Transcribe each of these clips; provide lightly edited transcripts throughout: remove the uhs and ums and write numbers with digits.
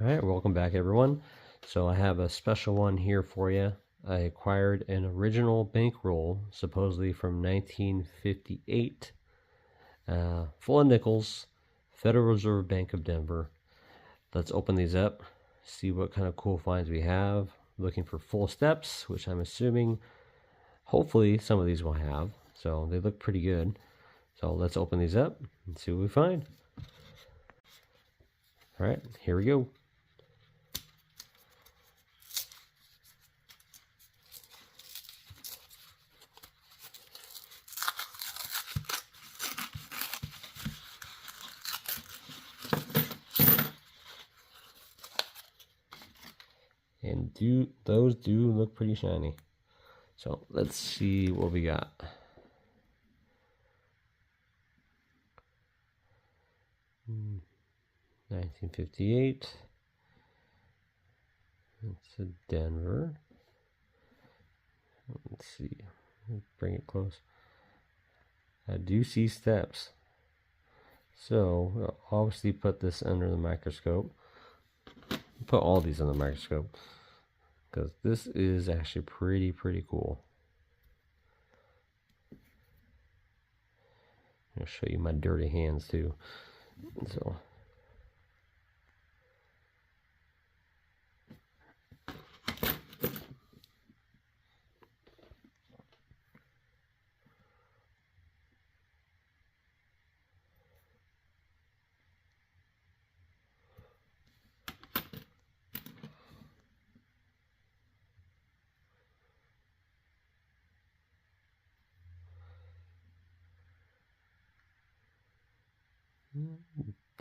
Alright, welcome back everyone. So I have a special one here for you. I acquired an original bankroll, supposedly from 1958, full of nickels, Federal Reserve Bank of Denver. Let's open these up, see what kind of cool finds we have. Looking for full steps, which I'm assuming, hopefully some of these will have. So they look pretty good. So let's open these up and see what we find. Alright, here we go. And those do look pretty shiny. So let's see what we got. Hmm. 1958. It's a Denver. Let's see. Bring it close. I do see steps. So we'll obviously put this under the microscope. Put all these under the microscope because this is actually pretty cool. I'll show you my dirty hands too. So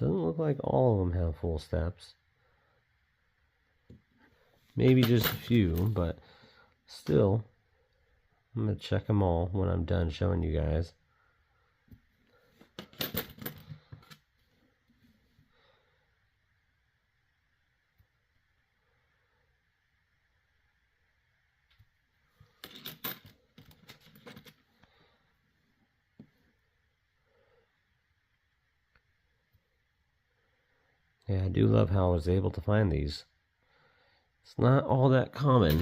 doesn't look like all of them have full steps. Maybe just a few, but still, I'm going to check them all when I'm done showing you guys. Yeah, I do love how I was able to find these. It's not all that common.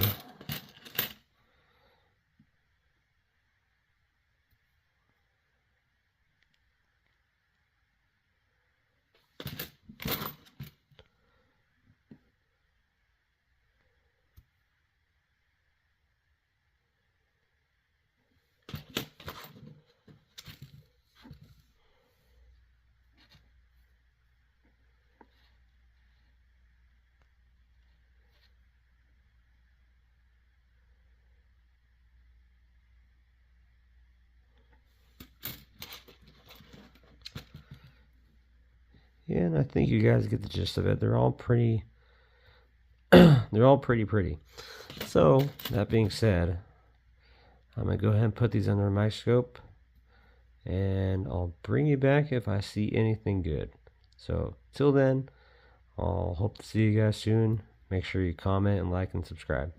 Yeah, and I think you guys get the gist of it. They're all pretty they're all pretty. So, that being said, I'm going to go ahead and put these under a microscope, and I'll bring you back if I see anything good. So, till then, I'll hope to see you guys soon. Make sure you comment and like and subscribe.